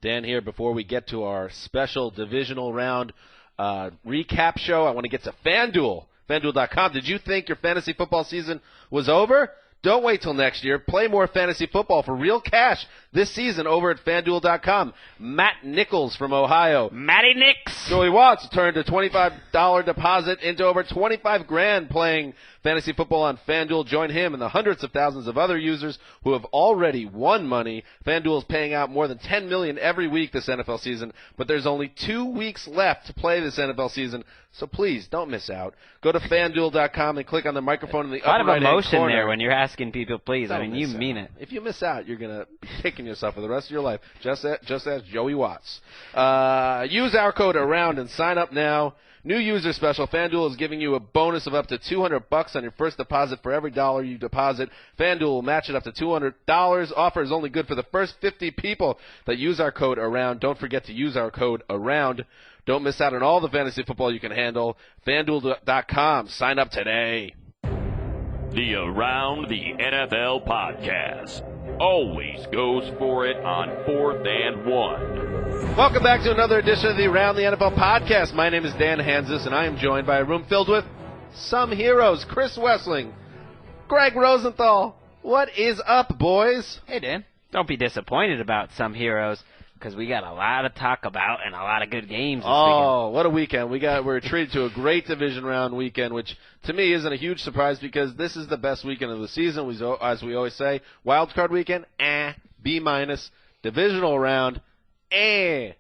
Dan here. Before we get to our special divisional round recap show, I want to get to FanDuel. FanDuel.com. Did you think your fantasy football season was over? Don't wait till next year. Play more fantasy football for real cash this season over at FanDuel.com. Matt Nichols from Ohio. Matty Nicks. Joey Watts turned a $25 deposit into over $25,000 playing fantasy football on FanDuel. Join him and the hundreds of thousands of other users who have already won money. FanDuel is paying out more than $10 million every week this NFL season, but there's only 2 weeks left to play this NFL season, so please don't miss out. Go to FanDuel.com and click on the microphone in the upper right-hand corner. A lot of emotion there when you're asking people, please. I mean, you mean it. If you miss out, you're going to be kicking yourself for the rest of your life, just as Joey Watts. Use our code AROUND and sign up now. New user special. FanDuel is giving you a bonus of up to $200 on your first deposit for every dollar you deposit. FanDuel will match it up to $200. Offer is only good for the first 50 people that use our code AROUND. Don't forget to use our code AROUND. Don't miss out on all the fantasy football you can handle. FanDuel.com. Sign up today. The Around the NFL podcast always goes for it on 4th and 1. Welcome back to another edition of the Around the NFL podcast. My name is Dan Hanzus, and I am joined by a room filled with some heroes. Chris Wesseling, Gregg Rosenthal. What is up, boys? Hey, Dan. Don't be disappointed about some heroes, because we got a lot to talk about and a lot of good games this weekend. What a weekend. We're treated to a great division round weekend, which to me isn't a huge surprise because this is the best weekend of the season, as we always say. Wild card weekend, B-. Divisional round, A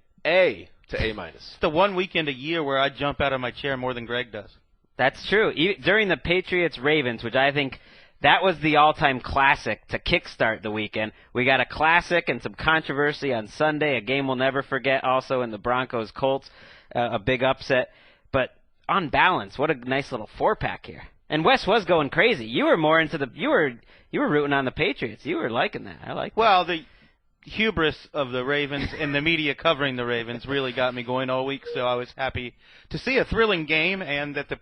to A-. It's the one weekend a year where I jump out of my chair more than Greg does. That's true. During the Patriots-Ravens, which I think that was the all-time classic to kickstart the weekend. We got a classic and some controversy on Sunday, a game we'll never forget also in the Broncos-Colts, a big upset. But on balance, what a nice little four-pack here. And Wes was going crazy. You were more into you were rooting on the Patriots. You were liking that. I like that. Well, the hubris of the Ravens and the media covering the Ravens really got me going all week, so I was happy to see a thrilling game and that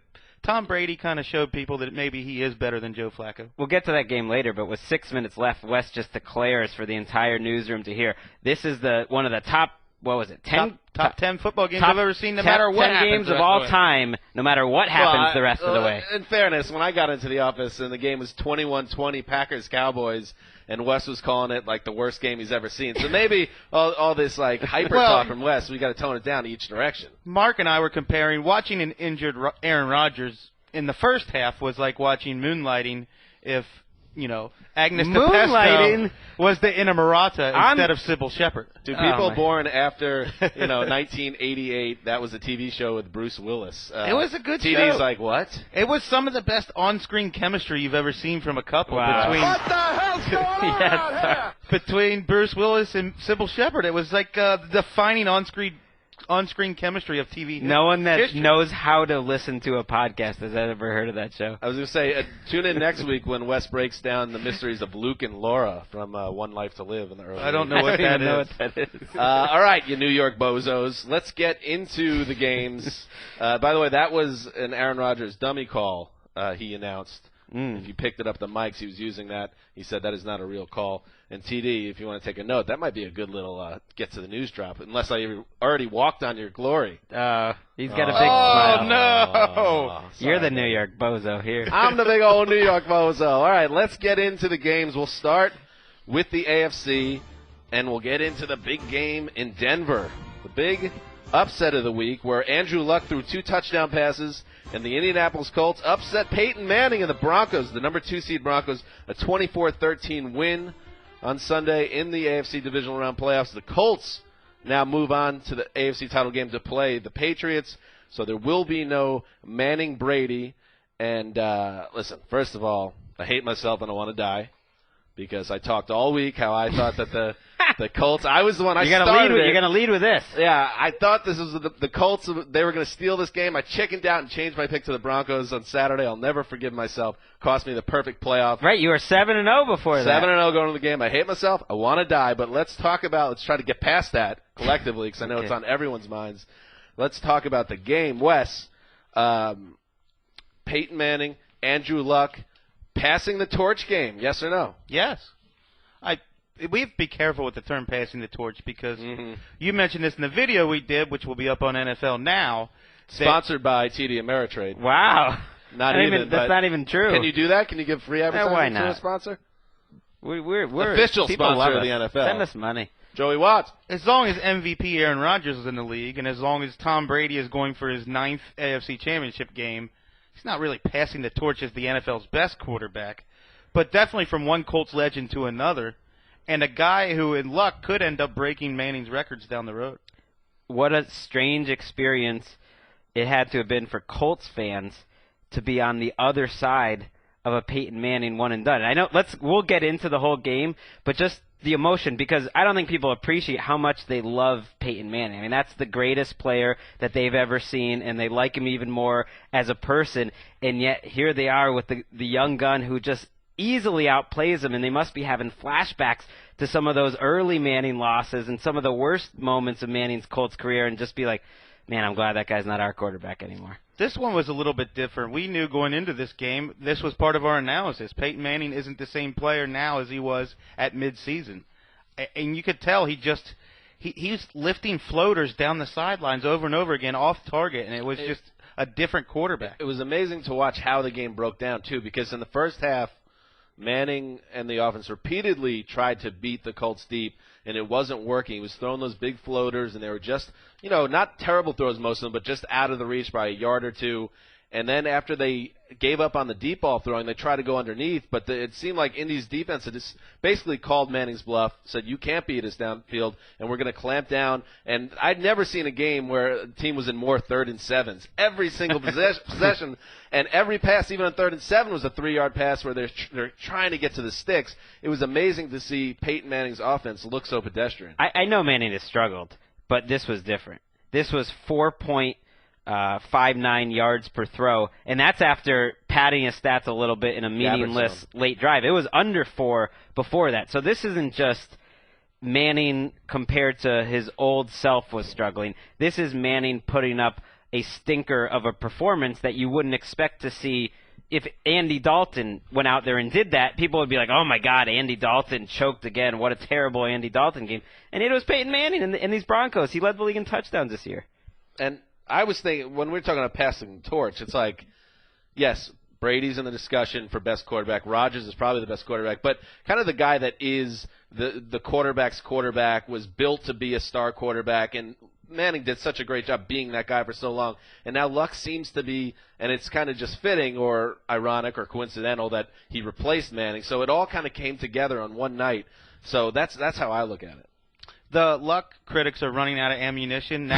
Tom Brady kind of showed people that maybe he is better than Joe Flacco. We'll get to that game later, but with 6 minutes left, Wes just declares for the entire newsroom to hear, this is one of the top, what was it, 10? Top 10 football games I've ever seen, no matter what happens. 10 games of all time, no matter what happens the rest of the way. In fairness, when I got into the office and the game was 21-20 Packers-Cowboys, and Wes was calling it like the worst game he's ever seen. So maybe all this like hyper talk from Wes, we got to tone it down to each direction. Mark and I were comparing watching an injured Aaron Rodgers in the first half was like watching Moonlighting if, Agnes DePesto was the Inamorata instead of Sybil Shepherd. To people born after, 1988, that was a TV show with Bruce Willis. It was a good show. TV's like, what? It was some of the best on-screen chemistry you've ever seen from a couple. Wow. What the hell's going on here? Between Bruce Willis and Sybil Shepherd. It was like the defining on-screen chemistry of TV. No one that knows how to listen to a podcast has ever heard of that show. I was going to say, tune in next week when Wes breaks down the mysteries of Luke and Laura from One Life to Live in the early I don't know what that is. All right, you New York bozos. Let's get into the games. By the way, that was an Aaron Rodgers dummy call he announced. If you picked it up the mics, he was using that. He said that is not a real call. And TD, if you want to take a note, that might be a good little get to the news drop, unless I already walked on your glory. He's got a big smile. Oh, no. You're the New York bozo here. I'm the big old New York bozo. All right, let's get into the games. We'll start with the AFC, and we'll get into the big game in Denver. The big upset of the week where Andrew Luck threw 2 touchdown passes, and the Indianapolis Colts upset Peyton Manning and the Broncos, the number 2 seed Broncos, a 24-13 win on Sunday in the AFC Divisional Round playoffs. The Colts now move on to the AFC title game to play the Patriots, so there will be no Manning-Brady. And listen, first of all, I hate myself and I want to die because I talked all week how I thought that the Colts, I was the one, You're going to lead with this. Yeah, I thought this was the Colts, they were going to steal this game. I chickened out and changed my pick to the Broncos on Saturday. I'll never forgive myself. Cost me the perfect playoff. Right, you were 7-0 before that. 7-0 going to the game. I hate myself. I want to die, but let's try to get past that collectively because I know it's on everyone's minds. Let's talk about the game. Wes, Peyton Manning, Andrew Luck, passing the torch game, yes or no? Yes. we have to be careful with the term passing the torch because you mentioned this in the video we did, which will be up on NFL Now. Sponsored by TD Ameritrade. Wow. That's not even true. Can you do that? Can you give free advertising to a sponsor? We're official sponsor of the NFL. Send us money. Joey Watts. As long as MVP Aaron Rodgers is in the league, and as long as Tom Brady is going for his 9th AFC Championship game, he's not really passing the torch as the NFL's best quarterback, but definitely from one Colts legend to another, and a guy who, in luck, could end up breaking Manning's records down the road. What a strange experience it had to have been for Colts fans to be on the other side of a Peyton Manning one and done. I know we'll get into the whole game, but just the emotion, because I don't think people appreciate how much they love Peyton Manning. I mean, that's the greatest player that they've ever seen, and they like him even more as a person, and yet here they are with the young gun who just easily outplays him, and they must be having flashbacks to some of those early Manning losses and some of the worst moments of Manning's Colts career and just be like, man, I'm glad that guy's not our quarterback anymore. This one was a little bit different. We knew going into this game, this was part of our analysis. Peyton Manning isn't the same player now as he was at midseason. And you could tell he was lifting floaters down the sidelines over and over again off target, and it was just a different quarterback. It was amazing to watch how the game broke down, too, because in the first half, Manning and the offense repeatedly tried to beat the Colts deep, and it wasn't working. He was throwing those big floaters, and they were just, not terrible throws, most of them, but just out of the reach by a yard or two. And then after they gave up on the deep ball throwing, they tried to go underneath, but it seemed like Indy's defense had just basically called Manning's bluff, said, you can't beat us downfield, and we're going to clamp down. And I'd never seen a game where a team was in more 3rd and 7s. Every single possession and every pass, even on 3rd and 7, was a 3-yard pass where they're trying to get to the sticks. It was amazing to see Peyton Manning's offense look so pedestrian. I know Manning has struggled, but this was different. This was 4.59 yards per throw, and that's after padding his stats a little bit in a meaningless late drive. It was under 4 before that. So this isn't just Manning compared to his old self was struggling. This is Manning putting up a stinker of a performance that you wouldn't expect to see. If Andy Dalton went out there and did that, people would be like, oh, my God, Andy Dalton choked again. What a terrible Andy Dalton game. And it was Peyton Manning in these Broncos. He led the league in touchdowns this year. And I was thinking, when we're talking about passing the torch, it's like, yes, Brady's in the discussion for best quarterback. Rodgers is probably the best quarterback. But kind of the guy that is the quarterback's quarterback, was built to be a star quarterback, and Manning did such a great job being that guy for so long. And now Luck seems to be, and it's kind of just fitting or ironic or coincidental that he replaced Manning. So it all kind of came together on one night. So that's how I look at it. The Luck critics are running out of ammunition.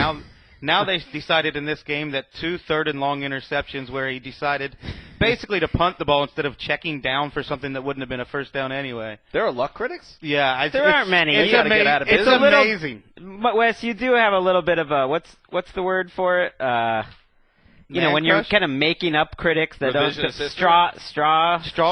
Now they decided in this game that 2 third-and-long interceptions where he decided basically to punt the ball instead of checking down for something that wouldn't have been a first down anyway. There are Luck critics? Yeah. There aren't many. You got to get out of business. It's amazing. But, Wes, you do have a little bit of a, what's the word for it? When you're kind of making up critics that don't straw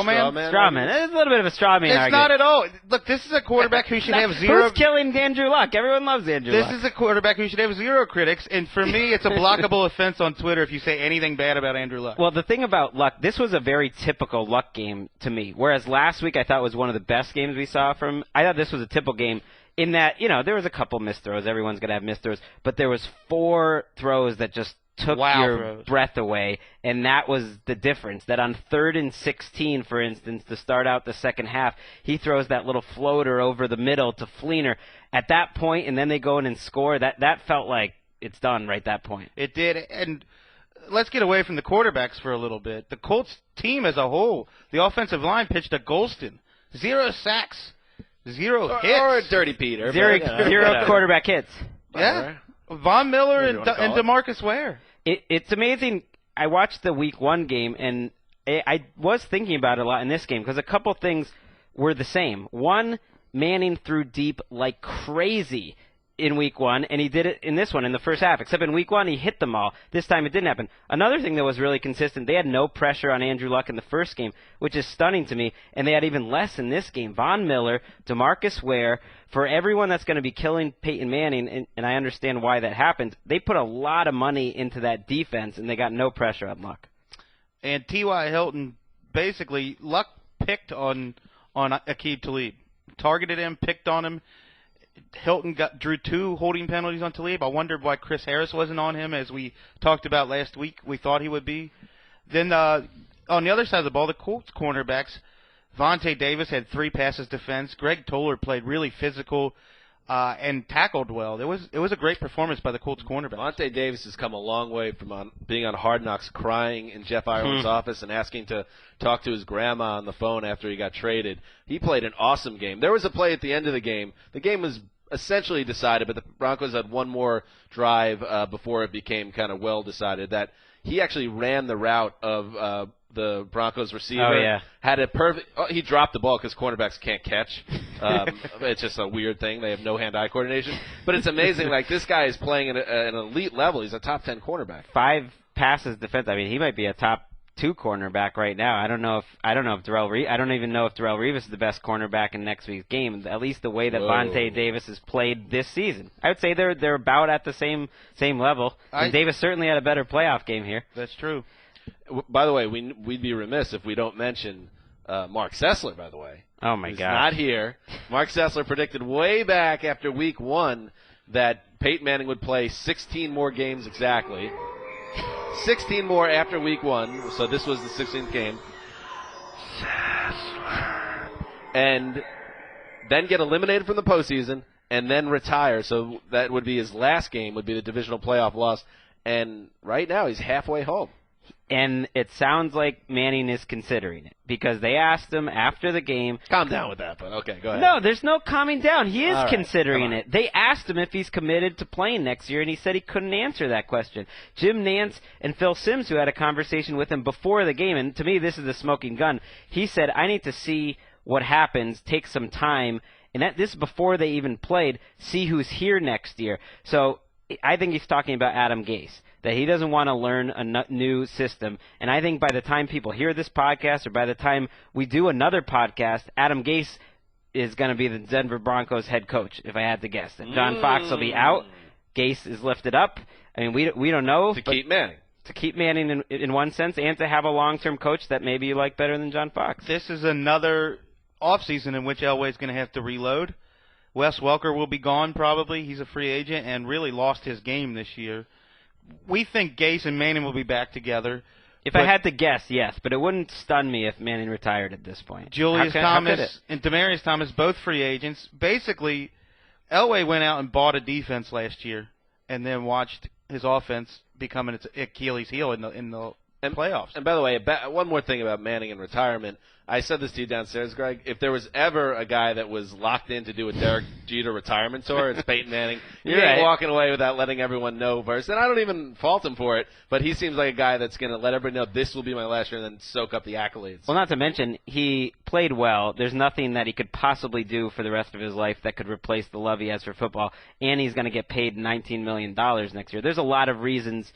man. It's a little bit of a straw man. It's not at all. Look, this is a quarterback who should have zero. Who's killing Andrew Luck? Everyone loves Andrew Luck. This is a quarterback who should have 0 critics, and for me, it's a blockable offense on Twitter if you say anything bad about Andrew Luck. Well, the thing about Luck, this was a very typical Luck game to me. Whereas last week I thought was one of the best games we saw from. I thought this was a typical game. In that, there was a couple missed throws. Everyone's going to have missed throws. But there was 4 throws that just took your breath away, and that was the difference. That on 3rd and 16, for instance, to start out the second half, he throws that little floater over the middle to Fleener. At that point, and then they go in and score, that felt like it's done right that point. It did, and let's get away from the quarterbacks for a little bit. The Colts team as a whole, the offensive line pitched a Golston. 0 sacks, 0 hits. Or a Dirty Peter. Zero quarterback hits. Yeah. Von Miller and DeMarcus Ware. It's amazing. I watched the Week 1 game, and I was thinking about it a lot in this game because a couple things were the same. One, Manning threw deep like crazy in Week 1, and he did it in this one in the first half, except in Week 1 he hit them all. This time it didn't happen. Another thing that was really consistent, they had no pressure on Andrew Luck in the first game, which is stunning to me, and they had even less in this game. Von Miller, DeMarcus Ware, for everyone that's going to be killing Peyton Manning, and I understand why that happened, they put a lot of money into that defense, and they got no pressure on Luck. And T.Y. Hilton, basically, Luck picked on Aqib Talib. targeted him, picked on him. Hilton drew 2 holding penalties on Talib. I wondered why Chris Harris wasn't on him, as we talked about last week. We thought he would be. Then on the other side of the ball, the Colts cornerbacks, Vontae Davis had 3 passes defense. Greg Toller played really physical and tackled well. It was a great performance by the Colts cornerbacks. Vontae Davis has come a long way from being on Hard Knocks, crying in Jeff Ireland's office and asking to talk to his grandma on the phone after he got traded. He played an awesome game. There was a play at the end of the game. The game was essentially decided, but the Broncos had one more drive before it became kind of well decided, that he actually ran the route of the Broncos receiver. Oh, yeah. Had a perfect. He dropped the ball because cornerbacks can't catch. It's just a weird thing. They have no hand-eye coordination. But it's amazing. Like, this guy is playing at an elite level. He's a top 10 cornerback. 5 passes defense. I mean, he might be a top 2 cornerback right now. I don't know if Darrelle Revis. I don't even know if Darrelle Revis is the best cornerback in next week's game. At least the way that Vontae Davis has played this season, I would say they're about at the same level. And Davis certainly had a better playoff game here. That's true. By the way, we'd be remiss if we don't mention Marc Sessler. By the way, oh my God, not here. Marc Sessler predicted way back after Week 1 that Peyton Manning would play 16 more games exactly. 16 more after Week 1, so this was the 16th game. And then get eliminated from the postseason, and then retire. So that would be his last game, would be the divisional playoff loss. And right now he's halfway home. And it sounds like Manning is considering it, because they asked him after the game. Calm down with that, but okay, go ahead. No, there's no calming down. He is right, considering it. They asked him if he's committed to playing next year, and he said he couldn't answer that question. Jim Nantz and Phil Simms, who had a conversation with him before the game, and to me this is the smoking gun, he said, I need to see what happens, take some time, and this is before they even played, see who's here next year. So I think he's talking about Adam Gase, that he doesn't want to learn a new system. And I think by the time people hear this podcast, or by the time we do another podcast, Adam Gase is going to be the Denver Broncos head coach, if I had to guess. And John Fox will be out. Gase is lifted up. I mean, we don't know. To keep Manning. To keep Manning in one sense, and to have a long-term coach that maybe you like better than John Fox. This is another offseason in which Elway's going to have to reload. Wes Welker will be gone probably. He's a free agent and really lost his game this year. We think Gase and Manning will be back together. If I had to guess, yes, but it wouldn't stun me if Manning retired at this point. Julius Thomas and Demaryius Thomas, both free agents. Basically, Elway went out and bought a defense last year and then watched his offense become its Achilles heel in the playoffs. And by the way, one more thing about Manning and retirement. I said this to you downstairs, Greg. If there was ever a guy that was locked in to do a Derek Jeter retirement tour, it's Peyton Manning. You're right. walking away without letting everyone know first. And I don't even fault him for it, but he seems like a guy that's going to let everybody know this will be my last year and then soak up the accolades. Well, not to mention, he played well. There's nothing that he could possibly do for the rest of his life that could replace the love he has for football, and he's going to get paid $19 million next year. There's a lot of reasons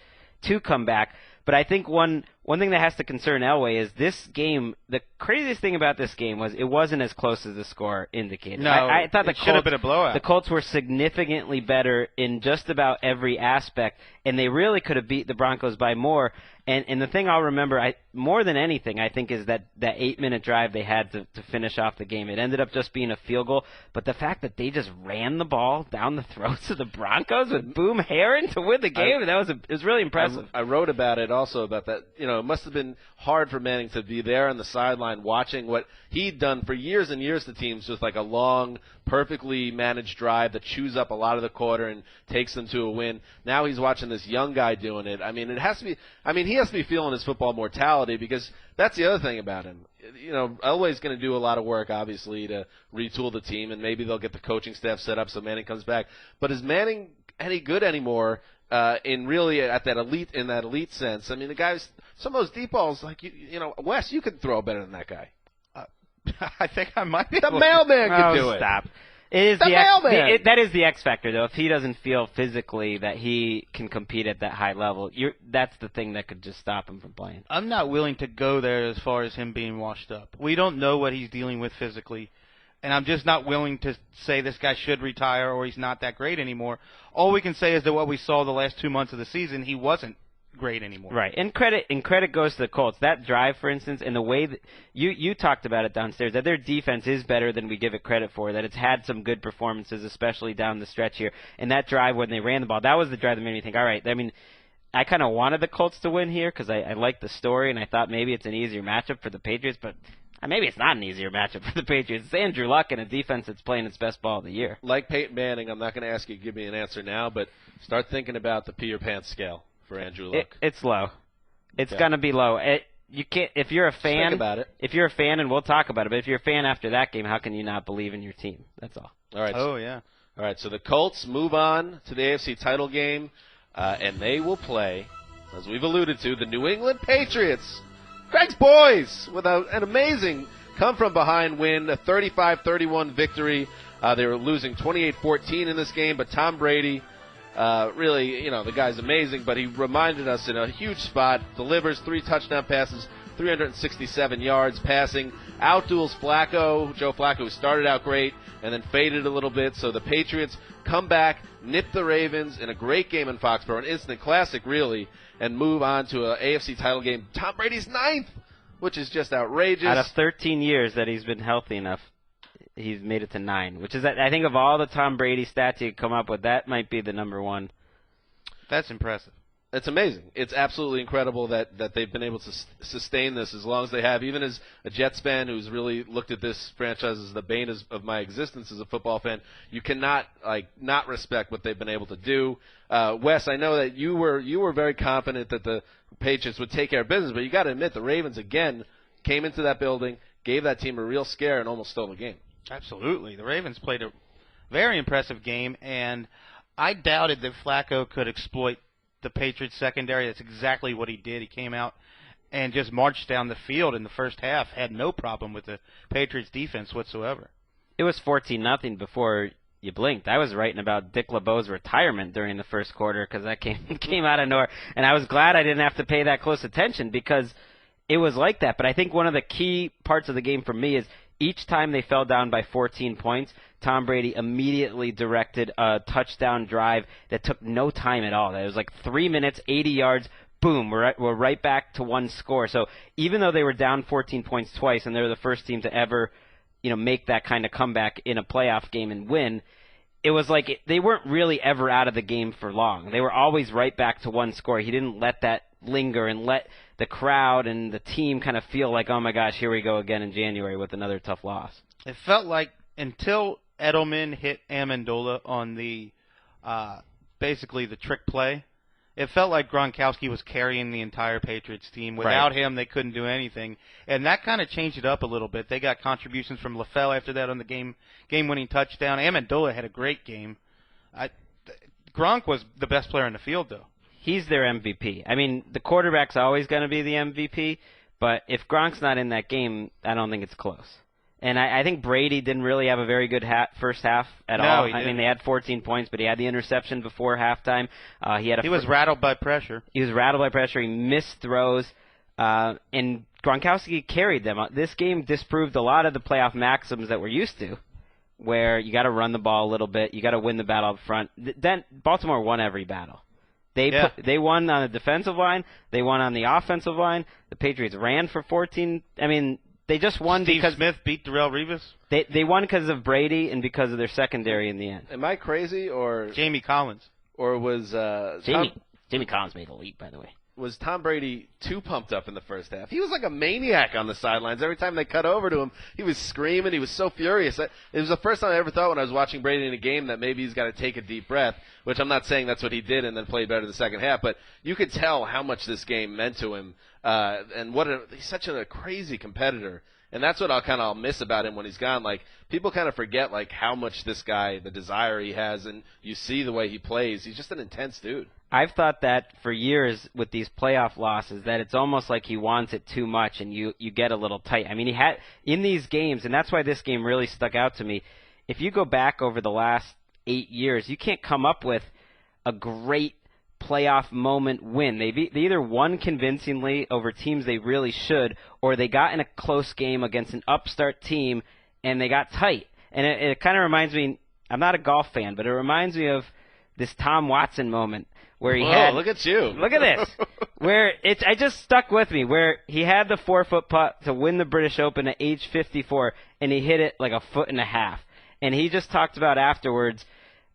to come back. But I think one thing that has to concern Elway is this game. The craziest thing about this game was it wasn't as close as the score indicated. No, I thought it should have been a blowout. The Colts were significantly better in just about every aspect, and they really could have beat the Broncos by more. And the thing I'll remember, more than anything, I think, is that 8-minute drive they had to finish off the game. It ended up just being a field goal, but the fact that they just ran the ball down the throats of the Broncos with Boom Herron to win the game, it was really impressive. I wrote about it also, about that. You know, it must have been hard for Manning to be there on the sideline watching what he'd done for years and years to teams, just like a long, perfectly managed drive that chews up a lot of the quarter and takes them to a win. Now he's watching this young guy doing it. I mean, he has to be feeling his football mortality, because that's the other thing about him. You know, Elway's going to do a lot of work, obviously, to retool the team, and maybe they'll get the coaching staff set up so Manning comes back. But is Manning any good anymore in that elite sense? I mean, the guys, some of those deep balls, like, you know, Wes, you could throw better than that guy. I think I might be. The mailman could do it. Stop. It is that is the X factor, though. If he doesn't feel physically that he can compete at that high level, that's the thing that could just stop him from playing. I'm not willing to go there as far as him being washed up. We don't know what he's dealing with physically, and I'm just not willing to say this guy should retire or he's not that great anymore. All we can say is that what we saw the last 2 months of the season, he wasn't great anymore. Right, and credit goes to the Colts. That drive, for instance, and the way that you talked about it downstairs, that their defense is better than we give it credit for, that it's had some good performances, especially down the stretch here. And that drive when they ran the ball, that was the drive that made me think, all right, I mean, I kind of wanted the Colts to win here because I liked the story, and I thought maybe it's an easier matchup for the Patriots, but maybe it's not an easier matchup for the Patriots. It's Andrew Luck and a defense that's playing its best ball of the year. Like Peyton Manning, I'm not going to ask you to give me an answer now, but start thinking about the pee your pants scale for Andrew Luck. It's low. It's going to be low. You can't if you're a fan. Think about it. If you're a fan, and we'll talk about it, but if you're a fan after that game, how can you not believe in your team? That's all. All right. Oh, yeah. All right, so the Colts move on to the AFC title game, and they will play, as we've alluded to, the New England Patriots. Gregg's boys with an amazing come-from-behind win, a 35-31 victory. They were losing 28-14 in this game, but Tom Brady, really, the guy's amazing, but he reminded us in a huge spot, delivers 3 touchdown passes, 367 yards passing, outduels Joe Flacco, who started out great and then faded a little bit. So the Patriots come back, nip the Ravens in a great game in Foxborough, an instant classic really, and move on to an AFC title game. Tom Brady's 9th, which is just outrageous. Out of 13 years that he's been healthy enough, he's made it to 9, which is, I think, of all the Tom Brady stats you could come up with, that might be the number one. That's impressive. It's amazing. It's absolutely incredible that they've been able to sustain this as long as they have. Even as a Jets fan who's really looked at this franchise as the bane of my existence as a football fan, you cannot not respect what they've been able to do. Wes, I know that you were very confident that the Patriots would take care of business, but you got to admit the Ravens again came into that building, gave that team a real scare, and almost stole the game. Absolutely. The Ravens played a very impressive game, and I doubted that Flacco could exploit the Patriots secondary. That's exactly what he did. He came out and just marched down the field in the first half, had no problem with the Patriots defense whatsoever. It was 14-0 before you blinked. I was writing about Dick LeBeau's retirement during the first quarter because that came out of nowhere, and I was glad I didn't have to pay that close attention because it was like that. But I think one of the key parts of the game for me is each time they fell down by 14 points, Tom Brady immediately directed a touchdown drive that took no time at all. It was like 3 minutes, 80 yards, boom, we're right back to one score. So even though they were down 14 points twice and they were the first team to ever, make that kind of comeback in a playoff game and win, it was like they weren't really ever out of the game for long. They were always right back to one score. He didn't let that linger and let the crowd and the team kind of feel like, oh my gosh, here we go again in January with another tough loss. It felt like until Edelman hit Amendola on the basically the trick play, it felt like Gronkowski was carrying the entire Patriots team. Without him, they couldn't do anything. And that kind of changed it up a little bit. They got contributions from LaFell after that on the game-winning touchdown. Amendola had a great game. Gronk was the best player in the field, though. He's their MVP. I mean, the quarterback's always going to be the MVP, but if Gronk's not in that game, I don't think it's close. And I think Brady didn't really have a very good first half at all. I mean, they had 14 points, but he had the interception before halftime. He was rattled by pressure. He was rattled by pressure. He missed throws, and Gronkowski carried them. This game disproved a lot of the playoff maxims that we're used to, where you got to run the ball a little bit, you got to win the battle up front. Then Baltimore won every battle. They won on the defensive line. They won on the offensive line. The Patriots ran for 14. I mean, they just won because Smith beat Darrelle Revis. They won because of Brady and because of their secondary in the end. Am I crazy or Jamie Collins? Or was Jamie Collins made a leap, by the way. Was Tom Brady too pumped up in the first half? He was like a maniac on the sidelines. Every time they cut over to him, he was screaming. He was so furious. It was the first time I ever thought when I was watching Brady in a game that maybe he's got to take a deep breath, which I'm not saying that's what he did and then played better the second half, but you could tell how much this game meant to him and he's such a crazy competitor. And that's what I'll miss about him when he's gone. Like, people kind of forget, like, how much this guy, the desire he has, and you see the way he plays. He's just an intense dude. I've thought that for years with these playoff losses, that it's almost like he wants it too much and you get a little tight. I mean, he had in these games, and that's why this game really stuck out to me. If you go back over the last 8 years, you can't come up with a great playoff moment win. They either won convincingly over teams they really should, or they got in a close game against an upstart team and they got tight. And it kind of reminds me, I'm not a golf fan, but it reminds me of this Tom Watson moment where he Whoa, had. look at you. Look at this. Where I just stuck with me. Where he had the 4-foot putt to win the British Open at age 54, and he hit it like 1.5 feet. And he just talked about afterwards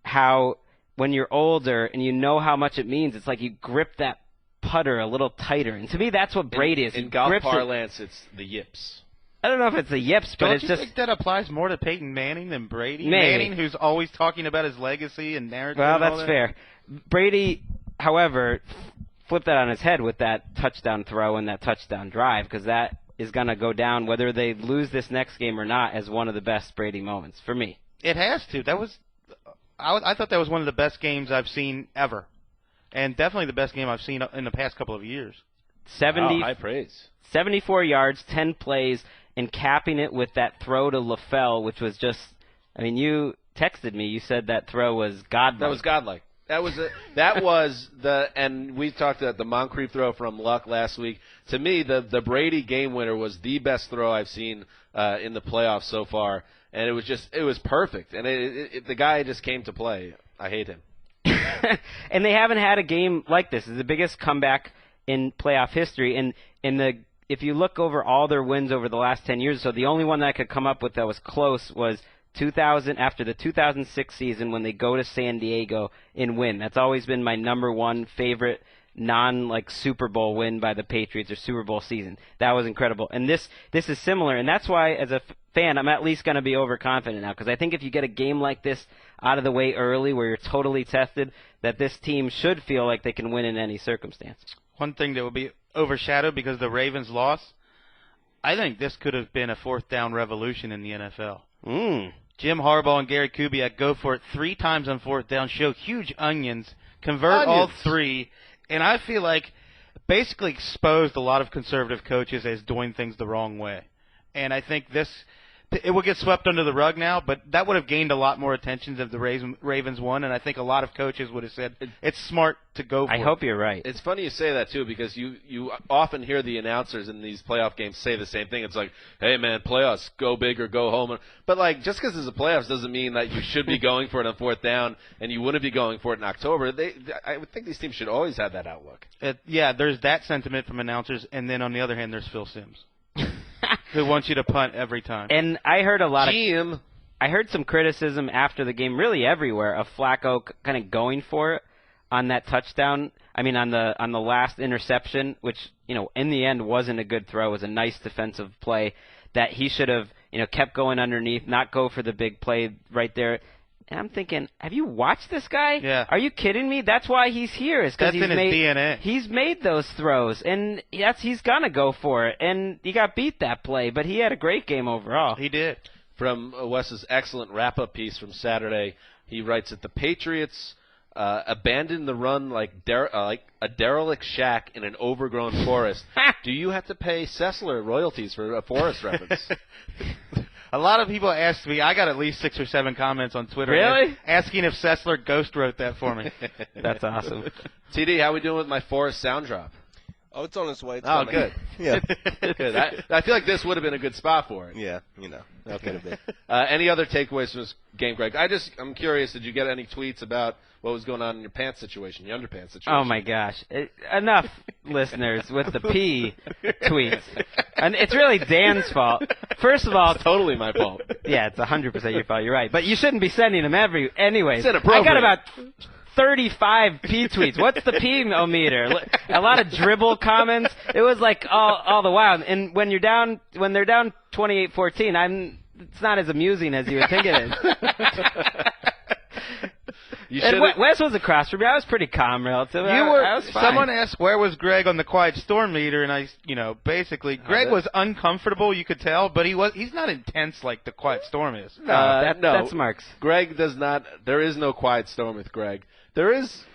how when you're older and you know how much it means, it's like you grip that putter a little tighter. And to me, that's what Brady is. In golf parlance, it's the yips. I don't know if it's the yips, but it's Don't you just. think that applies more to Peyton Manning than Brady? Maybe. Manning, who's always talking about his legacy and narrative. Well, and all that's that. fair. Brady, however, flipped that on his head with that touchdown throw and that touchdown drive, because that is going to go down, whether they lose this next game or not, as one of the best Brady moments for me. It has to. I thought that was one of the best games I've seen ever, and definitely the best game I've seen in the past couple of years. Wow, high praise. 74 yards, 10 plays, and capping it with that throw to LaFell, which was just, I mean, you texted me. You said that throw was godlike. That was godlike. And we talked about the Moncrief throw from Luck last week. To me, the Brady game winner was the best throw I've seen in the playoffs so far, and it was perfect. And the guy just came to play. I hate him. And they haven't had a game like this. It's the biggest comeback in playoff history. And if you look over all their wins over the last 10 years, so the only one that I could come up with that was close was 2000, after the 2006 season, when they go to San Diego and win. That's always been my number one favorite Super Bowl win by the Patriots, or Super Bowl season. That was incredible. And this is similar, and that's why, as a fan, I'm at least going to be overconfident now, because I think if you get a game like this out of the way early, where you're totally tested, that this team should feel like they can win in any circumstance. One thing that will be overshadowed because of the Ravens' loss, I think this could have been a fourth down revolution in the NFL. Jim Harbaugh and Gary Kubiak go for it 3 times on fourth down, show huge onions, convert all 3, and I feel like basically exposed a lot of conservative coaches as doing things the wrong way. And I think it will get swept under the rug now, but that would have gained a lot more attention if the Ravens won, and I think a lot of coaches would have said it's smart to go for it. I hope you're right. It's funny you say that, too, because you often hear the announcers in these playoff games say the same thing. It's like, hey, man, playoffs, go big or go home. But, just because it's a playoffs doesn't mean that you should be going for it on fourth down and you wouldn't be going for it in October. I would think these teams should always have that outlook. Yeah, there's that sentiment from announcers, and then on the other hand, there's Phil Simms. Who wants you to punt every time. And I heard I heard some criticism after the game, really everywhere, of Flacco kind of going for it on that touchdown. I mean, on the last interception, which, in the end wasn't a good throw. It was a nice defensive play that he should have, kept going underneath, not go for the big play right there. And I'm thinking, have you watched this guy? Yeah. Are you kidding me? That's why he's here. Is because in his DNA. He's made those throws, and he's gonna go for it. And he got beat that play, but he had a great game overall. He did. From Wes's excellent wrap-up piece from Saturday, he writes that the Patriots abandoned the run like a derelict shack in an overgrown forest. Do you have to pay Sessler royalties for a forest reference? A lot of people asked me. I got at least 6 or 7 comments on Twitter. Really? Asking if Sessler ghost wrote that for me. That's awesome. TD, how we doing with my forest sound drop? Oh, it's on its way. It's coming. Good. Yeah. Good. I feel like this would have been a good spot for it. Yeah, Okay. Any other takeaways from this game, Greg? I'm curious, did you get any tweets about what was going on in your pants situation, your underpants situation? Oh, my gosh. Enough, listeners, with the P tweets. And it's really Dan's fault. First of all, it's totally my fault. Yeah, it's 100% your fault. You're right. But you shouldn't be sending them anyways. It's inappropriate. I got about 35 P tweets. What's the P-meter? A lot of dribble comments. It was like all the while. And when they're down 28-14, it's not as amusing as you would think it is. And Wes was across from me. I was pretty calm relative. I was fine. Someone asked where was Greg on the quiet storm meter, and basically Greg was uncomfortable. You could tell, but he's not intense like the quiet storm is. No, that's Mark's. Greg does not. There is no quiet storm with Greg. There's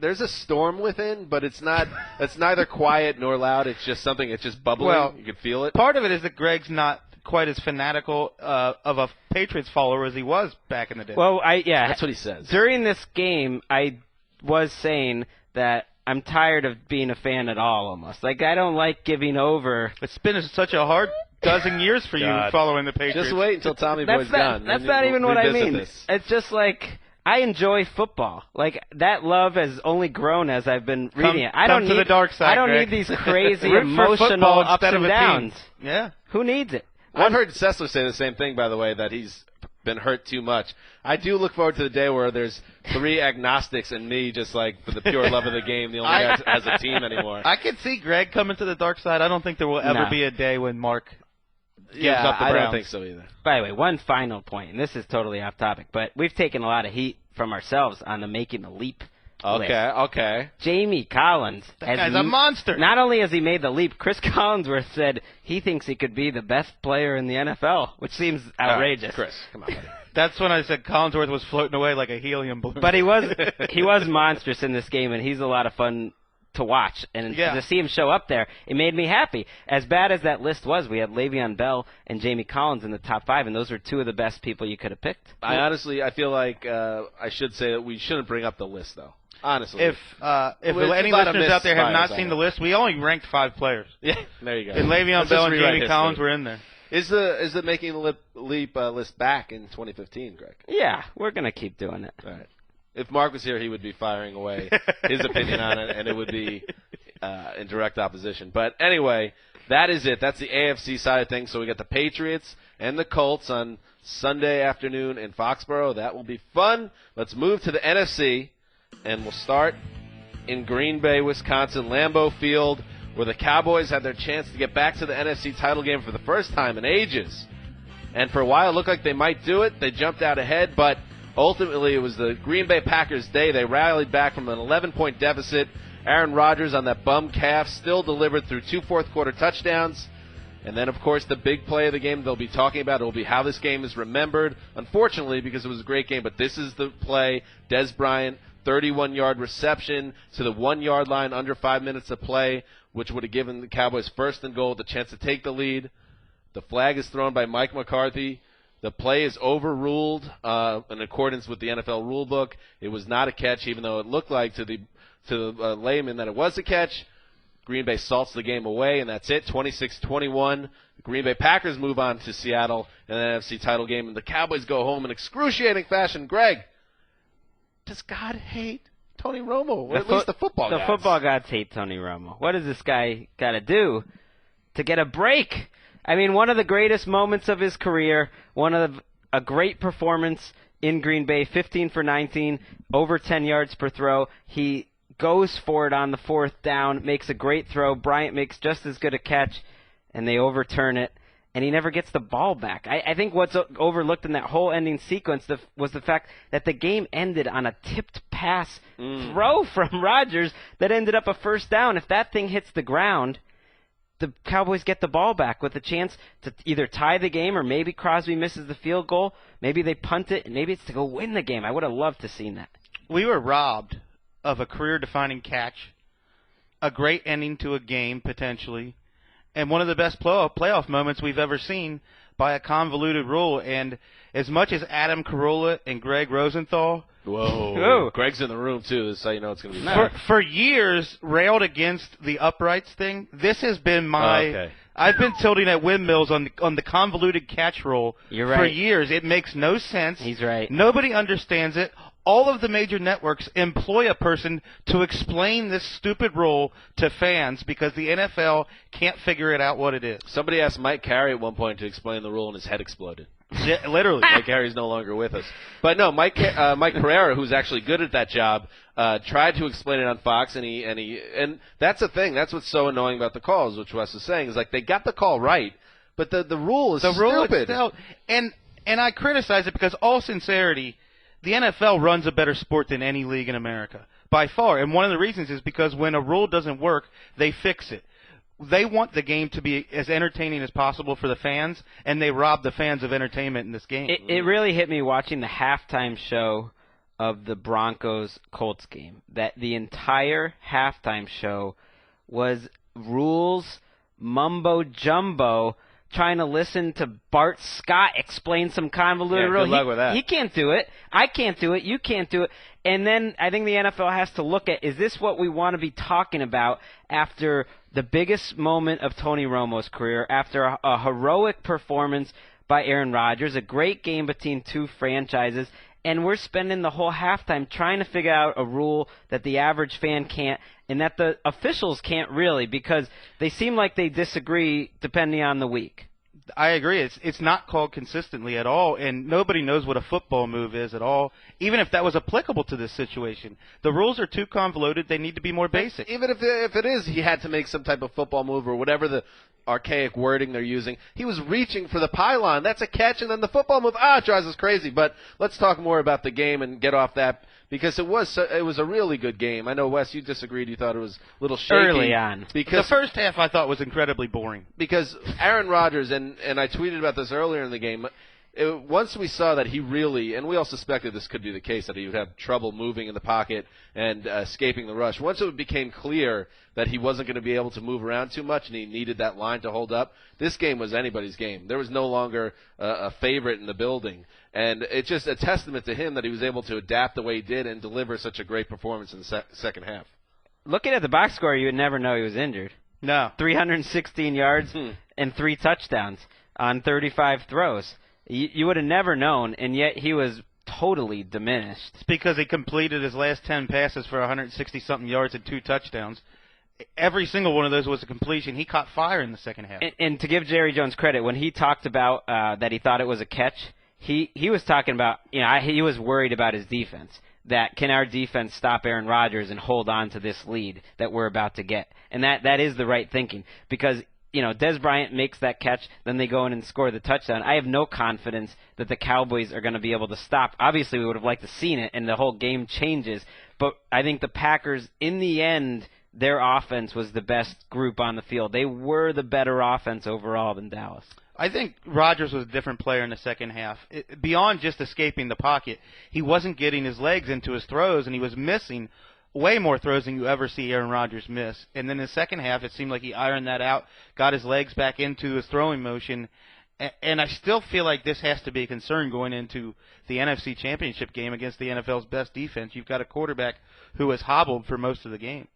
a storm within, but it's not. It's neither quiet nor loud. It's just something. It's just bubbling. Well, you can feel it. Part of it is that Greg's not quite as fanatical of a Patriots follower as he was back in the day. Well, that's what he says. During this game, I was saying that I'm tired of being a fan at all, almost. Like, I don't like giving over. It's been such a hard dozen years for you following the Patriots. Just wait until Tommy Boy's gone. That's not even what I mean. It's just like I enjoy football. Like, that love has only grown as I've been reading it. I Come don't to need the dark side, I don't Greg. need these crazy Root for emotional football ups instead and of a team. downs. Yeah. Who needs it? I've heard Sessler say the same thing, by the way, that he's been hurt too much. I do look forward to the day where there's 3 agnostics and me just like for the pure love of the game, the only guy as a team anymore. I could see Greg coming to the dark side. I don't think there will ever No. be a day when Mark gives yeah, up the I Browns. don't think so either. By the way, one final point, and this is totally off topic, but we've taken a lot of heat from ourselves on the Making the Leap list. Okay. Jamie Collins. That guy's a monster. Not only has he made the leap, Chris Collinsworth said he thinks he could be the best player in the NFL, which seems outrageous. Chris, come on, buddy. That's when I said Collinsworth was floating away like a helium balloon. But he was monstrous in this game, and he's a lot of fun to watch. And to see him show up there, it made me happy. As bad as that list was, we had Le'Veon Bell and Jamie Collins in the top 5, and those were 2 of the best people you could have picked. I feel like I should say that we shouldn't bring up the list, though. Honestly. If any listeners out there have not seen the list, we only ranked 5 players. Yeah, there you go. And Le'Veon Let's Bell just and rewrite Jamie history. Collins were in there. Is the Making the Leap list back in 2015, Greg? Yeah, we're going to keep doing it. All right. If Mark was here, he would be firing away his opinion on it, and it would be in direct opposition. But anyway, that is it. That's the AFC side of things. So we got the Patriots and the Colts on Sunday afternoon in Foxborough. That will be fun. Let's move to the NFC, and we'll start in Green Bay, Wisconsin, Lambeau Field, where the Cowboys had their chance to get back to the NFC title game for the first time in ages. And for a while, it looked like they might do it. They jumped out ahead, but ultimately it was the Green Bay Packers' day. They rallied back from an 11-point deficit. Aaron Rodgers on that bum calf still delivered through 2 fourth-quarter touchdowns. And then, of course, the big play of the game they'll be talking about, it will be how this game is remembered, unfortunately, because it was a great game. But this is the play. Des Bryant, 31-yard reception to the 1-yard line under 5 minutes of play, which would have given the Cowboys 1st and goal, the chance to take the lead. The flag is thrown by Mike McCarthy. The play is overruled in accordance with the NFL rulebook. It was not a catch, even though it looked like to the layman that it was a catch. Green Bay salts the game away, and that's it, 26-21. The Green Bay Packers move on to Seattle in the NFC title game, and the Cowboys go home in excruciating fashion. Greg, does God hate Tony Romo, or at least the football gods? The football gods hate Tony Romo. What does this guy got to do to get a break? I mean, one of the greatest moments of his career, a great performance in Green Bay, 15 for 19, over 10 yards per throw. He goes for it on the 4th down, makes a great throw. Bryant makes just as good a catch, and they overturn it, and he never gets the ball back. I think what's overlooked in that whole ending sequence was the fact that the game ended on a tipped pass throw from Rodgers that ended up a 1st down. If that thing hits the ground, the Cowboys get the ball back with a chance to either tie the game or maybe Crosby misses the field goal. Maybe they punt it, and maybe it's to go win the game. I would have loved to seen that. We were robbed of a career-defining catch, a great ending to a game, potentially, and one of the best playoff moments we've ever seen by a convoluted rule. And as much as Adam Carolla and Gregg Rosenthal Whoa. Greg's in the room, too. This is how you know it's going to be for years railed against the uprights thing, this has been my I've been tilting at windmills on the convoluted catch rule for years. It makes no sense. He's right. Nobody understands it. All of the major networks employ a person to explain this stupid rule to fans because the NFL can't figure it out what it is. Somebody asked Mike Carey at one point to explain the rule, and his head exploded. Yeah, literally. Mike Carey's no longer with us. But no, Mike Pereira, who's actually good at that job, tried to explain it on Fox, and that's the thing. That's what's so annoying about the calls, which Wes is saying, is like they got the call right, but the rule is stupid. And I criticize it because, all sincerity, the NFL runs a better sport than any league in America, by far. And one of the reasons is because when a rule doesn't work, they fix it. They want the game to be as entertaining as possible for the fans, and they rob the fans of entertainment in this game. It really hit me watching the halftime show of the Broncos-Colts game, that the entire halftime show was rules, mumbo-jumbo, trying to listen to Bart Scott explain some convoluted rule. Good luck with that. He can't do it. I can't do it. You can't do it. And then I think the NFL has to look at, is this what we want to be talking about after the biggest moment of Tony Romo's career, after a heroic performance by Aaron Rodgers, a great game between two franchises, and we're spending the whole halftime trying to figure out a rule that the average fan can't and that the officials can't really, because they seem like they disagree depending on the week. I agree. It's not called consistently at all, and nobody knows what a football move is at all, even if that was applicable to this situation. The rules are too convoluted. They need to be more basic. Even if it is, he had to make some type of football move or whatever the archaic wording they're using. He was reaching for the pylon. That's a catch, and then the football move. It drives us crazy. But let's talk more about the game and get off that, because it was a really good game. I know, Wes, you disagreed. You thought it was a little shaky. Early on. The first half I thought was incredibly boring. Because Aaron Rodgers, and I tweeted about this earlier in the game, once we saw that he really, and we all suspected this could be the case, that he would have trouble moving in the pocket and escaping the rush. Once it became clear that he wasn't going to be able to move around too much and he needed that line to hold up, this game was anybody's game. There was no longer a favorite in the building. And it's just a testament to him that he was able to adapt the way he did and deliver such a great performance in the second half. Looking at the box score, you would never know he was injured. No. 316 yards and 3 touchdowns on 35 throws. You would have never known, and yet he was totally diminished. It's because he completed his last 10 passes for 160-something yards and 2 touchdowns. Every single one of those was a completion. He caught fire in the second half. And to give Jerry Jones credit, when he talked about that he thought it was a catch, he was talking about, he was worried about his defense. That can our defense stop Aaron Rodgers and hold on to this lead that we're about to get? And that is the right thinking, because Dez Bryant makes that catch, then they go in and score the touchdown. I have no confidence that the Cowboys are going to be able to stop. Obviously, we would have liked to seen it, and the whole game changes. But I think the Packers, in the end, their offense was the best group on the field. They were the better offense overall than Dallas. I think Rodgers was a different player in the second half. Beyond just escaping the pocket, he wasn't getting his legs into his throws, and he was missing way more throws than you ever see Aaron Rodgers miss. And then in the second half, it seemed like he ironed that out, got his legs back into his throwing motion. And I still feel like this has to be a concern going into the NFC Championship game against the NFL's best defense. You've got a quarterback who was hobbled for most of the game.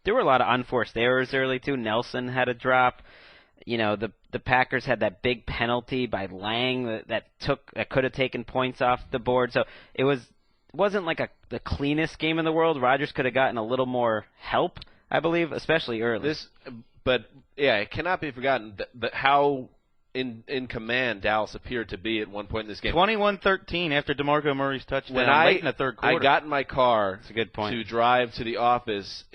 There were a lot of unforced errors early, too. Nelson had a drop. The Packers had that big penalty by Lang that could have taken points off the board. So it wasn't like the cleanest game in the world. Rodgers could have gotten a little more help, I believe, especially early. It cannot be forgotten that how in command Dallas appeared to be at one point in this game. 21-13 after DeMarco Murray's touchdown late in the third quarter. I got in my car That's a good point. to drive to the office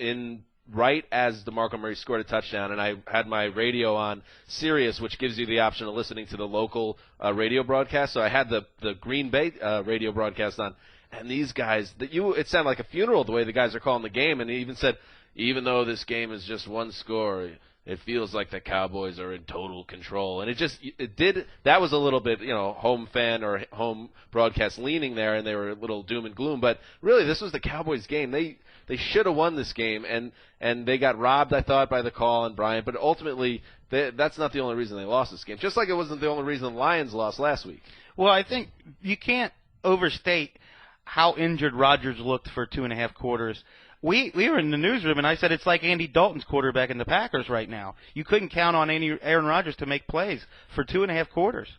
right as DeMarco Murray scored a touchdown, and I had my radio on Sirius, which gives you the option of listening to the local radio broadcast. So I had the Green Bay radio broadcast on, and these guys, it sounded like a funeral the way the guys are calling the game, and he even said, even though this game is just one score, it feels like the Cowboys are in total control. And that was a little bit, home fan or home broadcast leaning there, and they were a little doom and gloom. But really, this was the Cowboys' game. They should have won this game, and they got robbed, I thought, by the call on Bryant. But ultimately, that's not the only reason they lost this game. Just like it wasn't the only reason the Lions lost last week. Well, I think you can't overstate how injured Rodgers looked for 2.5 quarters. We were in the newsroom, and I said it's like Andy Dalton's quarterback in the Packers right now. You couldn't count on Aaron Rodgers to make plays for 2.5 quarters.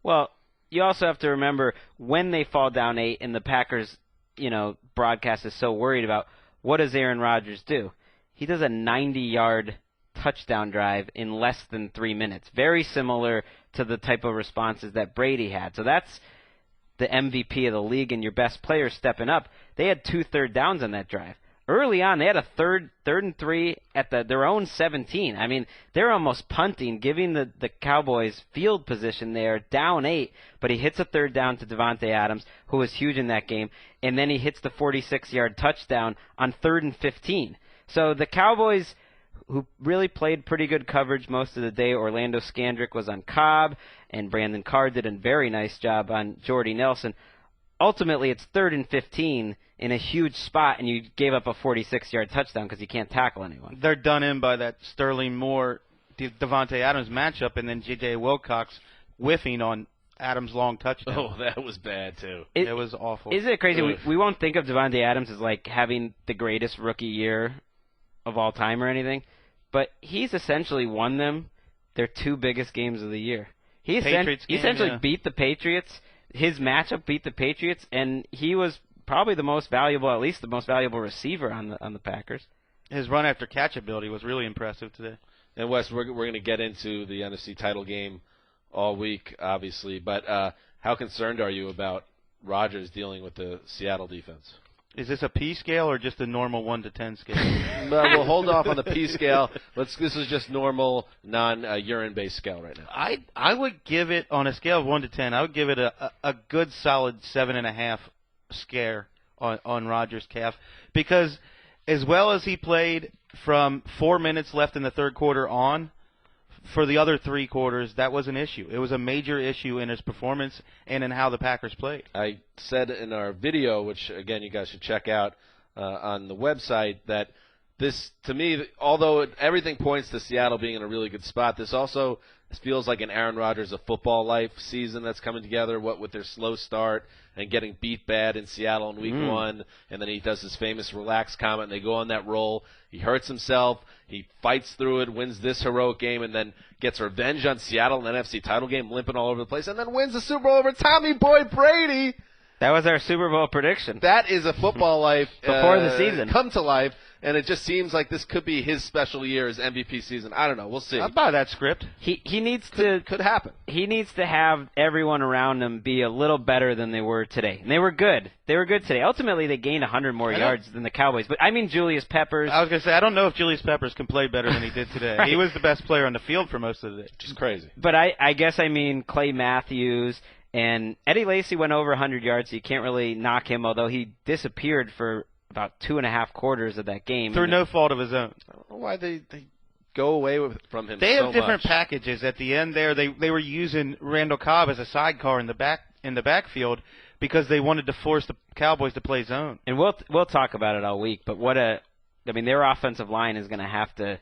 Well, you also have to remember when they fall down 8 and the Packers, broadcast is so worried about, what does Aaron Rodgers do? He does a 90-yard touchdown drive in less than 3 minutes. Very similar to the type of responses that Brady had. So that's the MVP of the league and your best player stepping up. They had 2 third downs on that drive. Early on, they had a third and 3 at their own 17. I mean, they're almost punting, giving the Cowboys field position there, down 8. But he hits a third down to Davante Adams, who was huge in that game, and then he hits the 46-yard touchdown on 3rd and 15. So the Cowboys, who really played pretty good coverage most of the day, Orlando Scandrick was on Cobb, and Brandon Carr did a very nice job on Jordy Nelson. Ultimately, it's 3rd and 15 in a huge spot, and you gave up a 46-yard touchdown because you can't tackle anyone. They're done in by that Sterling Moore, Davante Adams matchup, and then J.J. Wilcox whiffing on Adams' long touchdown. Oh, that was bad, too. It was awful. Isn't it crazy? We won't think of Davante Adams as, like, having the greatest rookie year of all time or anything, but he's essentially won them their 2 biggest games of the year. He essentially beat the Patriots, his matchup beat the Patriots, and he was probably the most valuable, at least the most valuable receiver on the Packers. His run after catch ability was really impressive today. And Wes, we're going to get into the NFC title game all week, obviously, but how concerned are you about Rodgers dealing with the Seattle defense? Is this a P scale or just a normal 1 to 10 scale? We'll hold off on the P scale. This is just normal, non-urine-based scale right now. I would give it, on a scale of 1 to 10, I would give it a good solid 7.5 scare on Rodgers' calf, because as well as he played from 4 minutes left in the third quarter on, for the other 3 quarters, that was an issue. It was a major issue in his performance and in how the Packers played. I said in our video, which, again, you guys should check out on the website, that this, to me, although everything points to Seattle being in a really good spot, this also feels like an Aaron Rodgers of football life season that's coming together, what with their slow start and getting beat bad in Seattle in week 1, and then he does his famous relax comment, and they go on that roll. He hurts himself. He fights through it, wins this heroic game, and then gets revenge on Seattle in the NFC title game, limping all over the place, and then wins the Super Bowl over Tommy Boy Brady. That was our Super Bowl prediction. That is a football life before the season come to life, and it just seems like this could be his special year, his MVP season. I don't know. We'll see. I'll buy that script. He needs could happen. He needs to have everyone around him be a little better than they were today. And they were good. They were good today. Ultimately, they gained 100 more yards than the Cowboys. But I mean Julius Peppers. I was going to say, I don't know if Julius Peppers can play better than he did today. Right. He was the best player on the field for most of the day. Just crazy. But I guess I mean Clay Matthews. And Eddie Lacy went over 100 yards, so you can't really knock him, although he disappeared for about 2.5 quarters of that game. Through no fault of his own. I don't know why they go away from him They so have different much. packages at the end there. They were using Randall Cobb as a sidecar in the backfield because they wanted to force the Cowboys to play zone. And we'll talk about it all week, but their offensive line is going to have to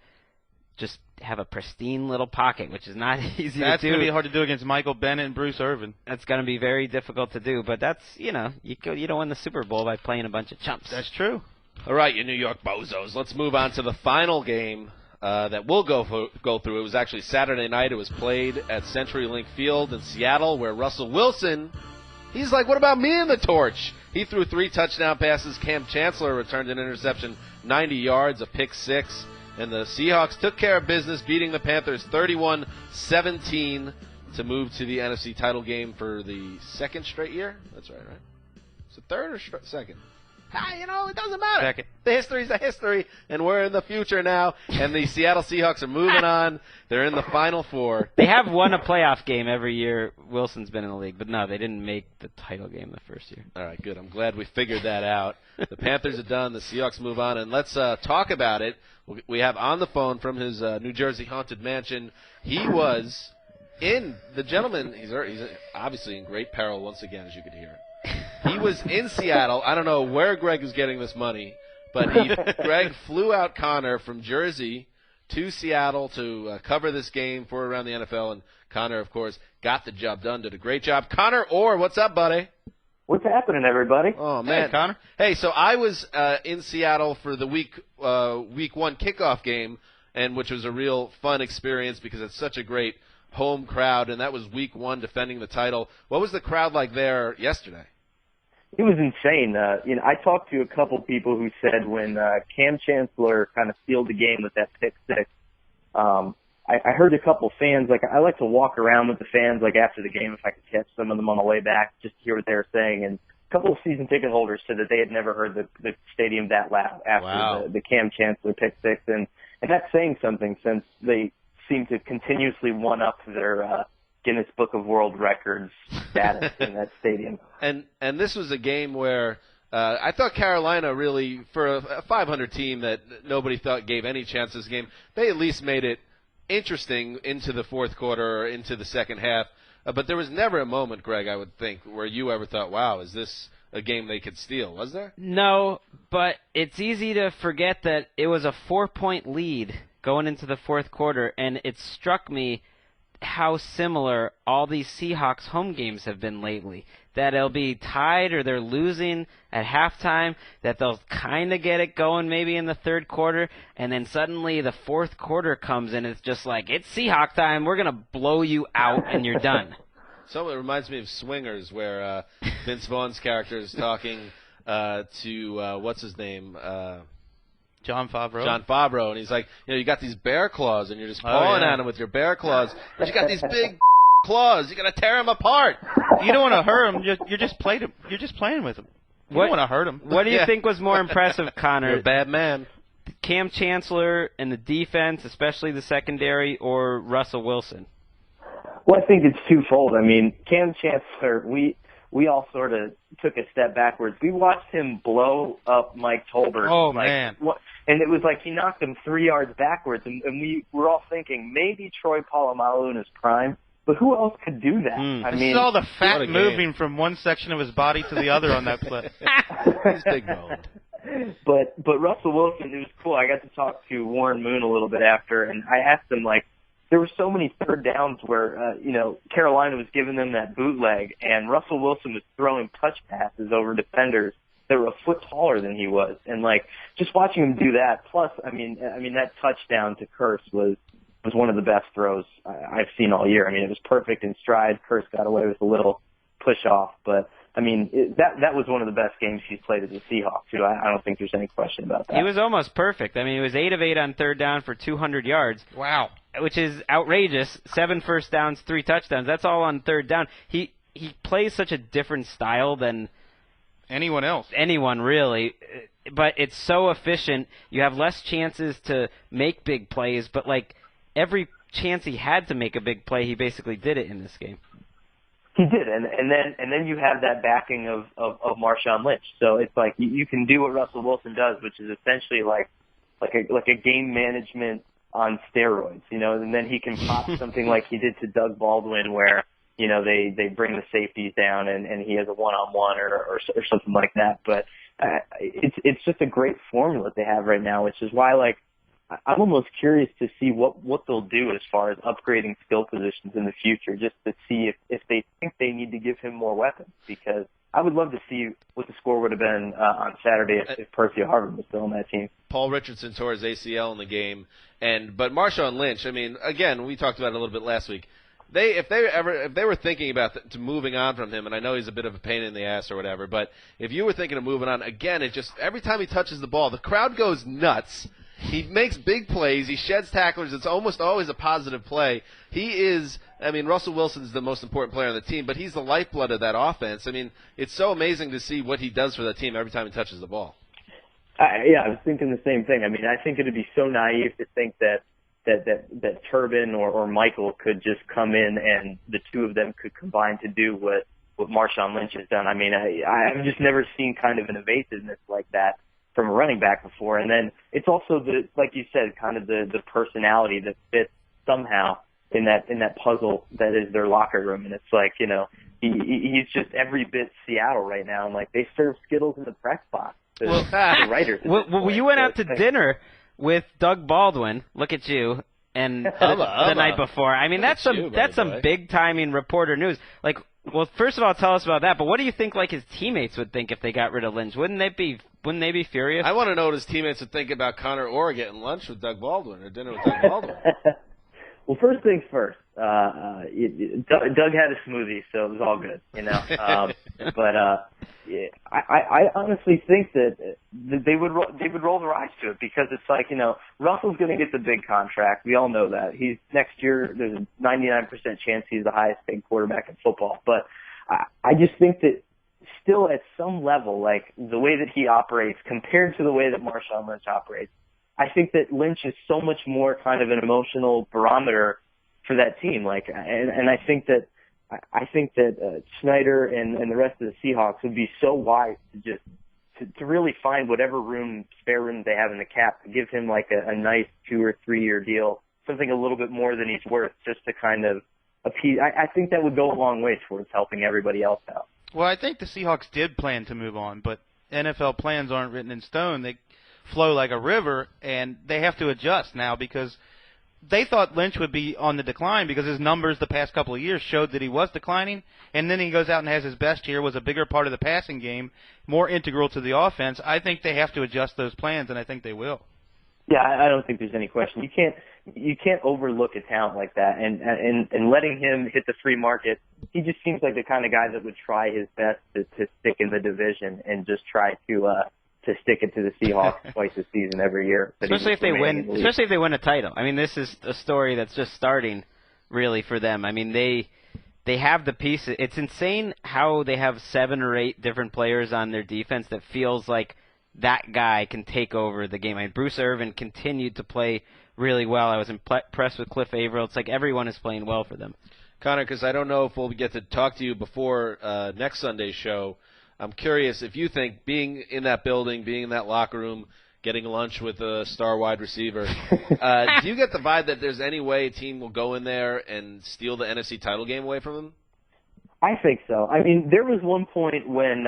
just have a pristine little pocket, which is not easy to do. That's going to be hard to do against Michael Bennett and Bruce Irvin. That's going to be very difficult to do, but that's, you don't win the Super Bowl by playing a bunch of chumps. That's true. All right, you New York bozos. Let's move on to the final game that we'll go through. It was actually Saturday night. It was played at CenturyLink Field in Seattle, where Russell Wilson, he's like, what about me in the torch? He threw 3 touchdown passes. Cam Chancellor returned an interception, 90 yards, a pick 6. And the Seahawks took care of business, beating the Panthers 31-17 to move to the NFC title game for the second straight year. That's right? Is it third or second? It doesn't matter. Second. The history's a history, and we're in the future now. And the Seattle Seahawks are moving on. They're in the Final Four. They have won a playoff game every year Wilson's been in the league, but no, they didn't make the title game the first year. All right, good. I'm glad we figured that out. The Panthers are done. The Seahawks move on, and let's talk about it. We have on the phone from his New Jersey haunted mansion. He was in the gentleman. He's obviously in great peril once again, as you could hear. He was in Seattle. I don't know where Greg is getting this money, but Greg flew out Connor from Jersey to Seattle to cover this game for Around the NFL, and Connor, of course, got the job done, did a great job. Connor Orr, what's up, buddy? What's happening, everybody? Oh, man. Hey, Connor. Hey, so I was in Seattle for the week 1 kickoff game, and which was a real fun experience because it's such a great home crowd, and that was week 1 defending the title. What was the crowd like there yesterday? It was insane. I talked to a couple people who said when Cam Chancellor kind of sealed the game with that pick 6, I heard a couple fans, like I like to walk around with the fans like after the game if I could catch some of them on the way back just to hear what they were saying. And a couple of season ticket holders said that they had never heard the stadium that loud after the Cam Chancellor pick 6. And that's saying something since they seem to continuously one-up their Guinness Book of World Records status in that stadium. And this was a game where I thought Carolina really, for a 500 team that nobody thought gave any chance this game, they at least made it interesting into the fourth quarter or into the second half. But there was never a moment, Greg, I would think, where you ever thought, wow, is this a game they could steal? Was there? No, but it's easy to forget that it was a 4-point lead going into the fourth quarter, and it struck me how similar all these Seahawks home games have been lately. That they'll be tied or they're losing at halftime, that they'll kind of get it going maybe in the third quarter, and then suddenly the fourth quarter comes and it's just like, it's Seahawk time, we're going to blow you out and you're done. So it reminds me of Swingers, where Vince Vaughn's character is talking to what's his name? Jon Favreau. Jon Favreau, and he's like, you got these bear claws, and you're just pawing at him with your bear claws, but you got these big claws. You got to tear them apart. You don't want to hurt him. You're just playing with him. You don't want to hurt him. What do you think was more impressive, Connor? You're a bad man. Cam Chancellor and the defense, especially the secondary, or Russell Wilson? Well, I think it's twofold. I mean, Cam Chancellor, we all sort of took a step backwards. We watched him blow up Mike Tolbert. Oh, man. And it was like he knocked him 3 yards backwards, and we were all thinking maybe Troy Polamalu in his prime, but who else could do that? I mean, you saw the fat moving from one section of his body to the other on that play. He's big-boned. But Russell Wilson, it was cool. I got to talk to Warren Moon a little bit after, and I asked him, like, there were so many third downs where, Carolina was giving them that bootleg, and Russell Wilson was throwing touch passes over defenders that were a foot taller than he was. And, like, just watching him do that, plus, I mean, that touchdown to Curse was one of the best throws I've seen all year. I mean, it was perfect in stride. Curse got away with a little push-off, but I mean, that was one of the best games he's played as a Seahawk, too. I don't think there's any question about that. He was almost perfect. I mean, he was 8 of 8 on third down for 200 yards. Wow. Which is outrageous. 7 first downs, 3 touchdowns. That's all on third down. He plays such a different style than anyone else. Anyone, really. But it's so efficient. You have less chances to make big plays, but, like, every chance he had to make a big play, he basically did it in this game. He did, and then you have that backing of Marshawn Lynch. So it's like you can do what Russell Wilson does, which is essentially like a game management on steroids, and then he can pop something like he did to Doug Baldwin, where they bring the safeties down and he has a one-on-one or something like that. But it's just a great formula they have right now, which is why I'm almost curious to see what they'll do as far as upgrading skill positions in the future, just to see if they think they need to give him more weapons, because I would love to see what the score would have been on Saturday if Percy Harvin was still on that team. Paul Richardson tore his ACL in the game, but Marshawn Lynch, I mean, again, we talked about it a little bit last week. If they were thinking about moving on from him, and I know he's a bit of a pain in the ass or whatever, but if you were thinking of moving on, again, it just every time he touches the ball, the crowd goes nuts. He makes big plays. He sheds tacklers. It's almost always a positive play. Russell Wilson's the most important player on the team, but he's the lifeblood of that offense. I mean, it's so amazing to see what he does for that team every time he touches the ball. I was thinking the same thing. I mean, I think it would be so naive to think that Turbin or Michael could just come in and the two of them could combine to do what Marshawn Lynch has done. I mean, I've just never seen kind of an evasiveness like that from a running back before. And then it's also like you said, kind of the personality that fits somehow in that puzzle that is their locker room. And it's like, he's just every bit Seattle right now. And like they serve Skittles in the press box. The writers. Well, you went out to dinner with Doug Baldwin. Look at you. And the night before. I mean, that's some big timing reporter news. Like, well, first of all, tell us about that. But what do you think his teammates would think if they got rid of Lynch? Wouldn't they be furious? I want to know what his teammates would think about Connor Orr getting lunch with Doug Baldwin or dinner with Doug Baldwin. Well, first things first. Doug had a smoothie, so it was all good, I honestly think that they would roll their eyes to it, because it's like, Russell's going to get the big contract. We all know that. Next year, there's a 99% chance he's the highest paid quarterback in football. But I just think that still at some level, like the way that he operates compared to the way that Marshawn Lynch operates, I think that Lynch is so much more kind of an emotional barometer for that team. And I think that Snyder and the rest of the Seahawks would be so wise to really find whatever spare room they have in the cap to give him like a nice 2 or 3 year deal, something a little bit more than he's worth, just to kind of appease. I think that would go a long way towards helping everybody else out. Well, I think the Seahawks did plan to move on, but NFL plans aren't written in stone. They flow like a river, and they have to adjust now, because they thought Lynch would be on the decline because his numbers the past couple of years showed that he was declining, and then he goes out and has his best year, was a bigger part of the passing game, more integral to the offense. I think they have to adjust those plans, and I think they will. Yeah, I don't think there's any question. You can't overlook a talent like that, and letting him hit the free market. He just seems like the kind of guy that would try his best to stick in the division and just try to stick it to the Seahawks twice a season every year. Especially if they win. Especially if they win a title. I mean, this is a story that's just starting, really, for them. I mean, they have the pieces. It's insane how they have 7 or 8 different players on their defense that feels like that guy can take over the game. I mean, Bruce Irvin continued to play really well. I was impressed with Cliff Averill. It's like everyone is playing well for them. Connor, because I don't know if we'll get to talk to you before next Sunday's show, I'm curious if you think being in that building, being in that locker room, getting lunch with a star wide receiver, do you get the vibe that there's any way a team will go in there and steal the NFC title game away from them? I think so. I mean, there was one point when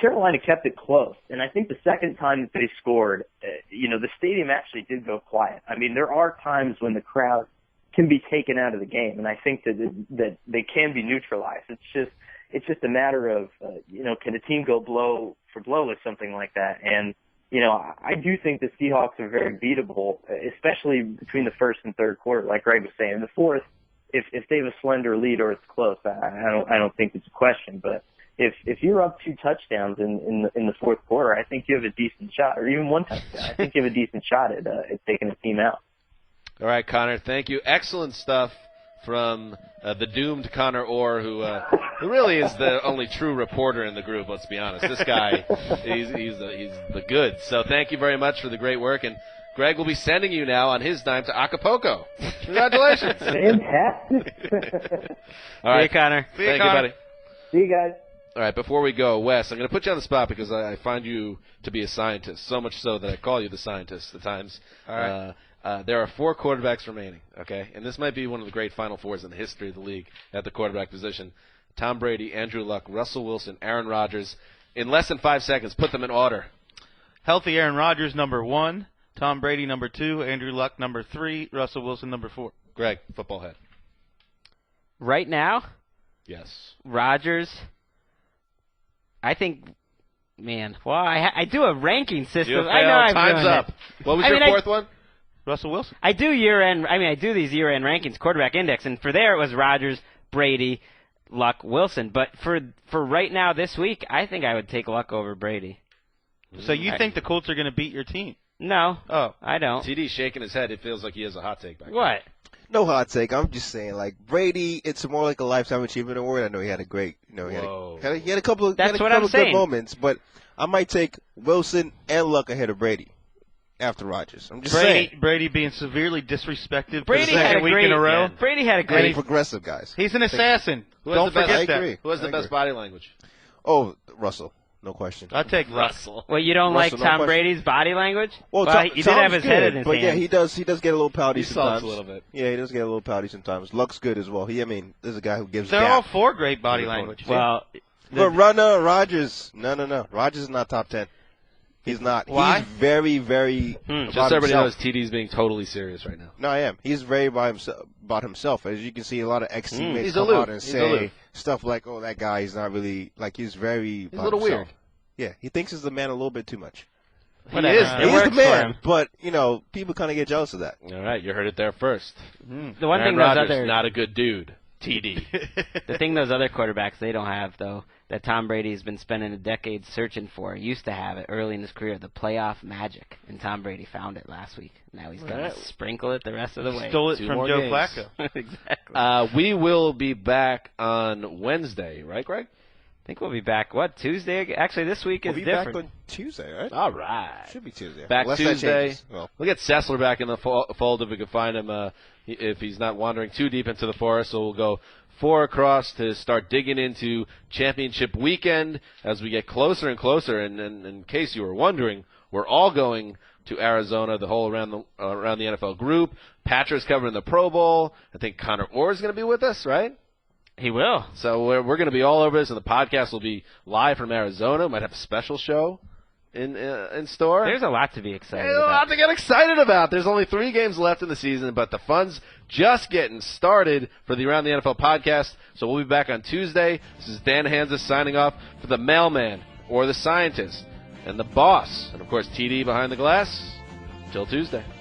Carolina kept it close, and I think the second time that they scored, the stadium actually did go quiet. I mean, there are times when the crowd can be taken out of the game, and I think that they can be neutralized. It's just a matter of can a team go blow for blow with something like that? And I do think the Seahawks are very beatable, especially between the first and third quarter. Like Greg was saying, in the fourth, if they have a slender lead or it's close, I don't think it's a question, but. If you're up 2 touchdowns in the fourth quarter, I think you have a decent shot, or even 1 touchdown. I think you have a decent shot at taking a team out. All right, Connor, thank you. Excellent stuff from the doomed Connor Orr, who really is the only true reporter in the group. Let's be honest. This guy, he's the goods. So thank you very much for the great work, and Greg will be sending you now on his dime to Acapulco. Congratulations. Fantastic. All right, See you, Connor. Thank you, buddy. See you guys. All right, before we go, Wes, I'm going to put you on the spot because I find you to be a scientist, so much so that I call you the scientist at times. All right. There are 4 quarterbacks remaining, okay? And this might be one of the great Final Fours in the history of the league at the quarterback position. Tom Brady, Andrew Luck, Russell Wilson, Aaron Rodgers. In less than 5 seconds, put them in order. Healthy Aaron Rodgers, number 1. Tom Brady, number 2. Andrew Luck, number 3. Russell Wilson, number 4. Greg, football head. Right now, Yes. Rodgers. I think, I do a ranking system. I know I've Time's ruined up. it. What was your fourth one? Russell Wilson. I do I do these year-end rankings, quarterback index, and for there it was Rodgers, Brady, Luck, Wilson. But for right now this week, I think I would take Luck over Brady. So you think the Colts are going to beat your team? No. Oh. I don't. TD's shaking his head. It feels like he has a hot take back there. What? No hot take. I'm just saying, like Brady, it's more like a lifetime achievement award. I know he had a great, he had a couple of good moments, but I might take Wilson and Luck ahead of Brady after Rodgers. I'm just saying. Brady being severely disrespected for the Brady had second a week great in a row. Brady had a Very great. progressive guys. He's an assassin. Don't forget I agree. Who has the best body language? Oh, Russell. No question. I'll take Russell. Well, you don't Russell, like no Tom question. Brady's body language? Well, he did have his head in his but hand. yeah, he does get a little pouty He sometimes. sulks a little bit. Yeah, he does get a little pouty sometimes. Luck's good as well. There's a guy who gives. They're gap. all 4 great body language. Well, But Rodgers, no. Rodgers is not top 10. He's not. Why? He's very, very. Just so everybody knows, TD's being totally serious right now. No, I am. He's very about himself. As you can see, a lot of ex-teammates He's come aloof. out and He's say aloof. stuff like, "Oh, that guy is not really like he's very." He's a little weird. Yeah, he thinks he's the man a little bit too much. whatever. is. It He's works the for man, him. but people kind of get jealous of that. All right, you heard it there first. The one Aaron thing those Rodgers, other not a good dude. TD. the thing those other quarterbacks they don't have though that Tom Brady's been spending a decade searching for used to have it early in his career, the playoff magic, and Tom Brady found it last week. Now he's got to sprinkle it the rest of the way. Stole it 2 from more Joe games. Flacco. Exactly. We will be back on Wednesday, right, Greg? I think we'll be back. What, Tuesday? Actually, this week is We'll be different. back on Tuesday, right? All right. Should be Tuesday. Back Unless that Tuesday. changes. Well, We'll get Sessler back in the fold if we can find him, if he's not wandering too deep into the forest. So we'll go 4 across to start digging into championship weekend as we get closer and closer. And in case you were wondering, we're all going to Arizona, the whole around the NFL group. Patra's covering the Pro Bowl. I think Connor Orr is going to be with us, right? He will. So we're going to be all over this, and the podcast will be live from Arizona. Might have a special show in store. There's a lot to be excited There's a lot about. to get excited about. There's only 3 games left in the season, but the fun's just getting started for the Around the NFL podcast. So we'll be back on Tuesday. This is Dan Hanzus signing off for the mailman or the scientist and the boss. And, of course, TD behind the glass. Till Tuesday.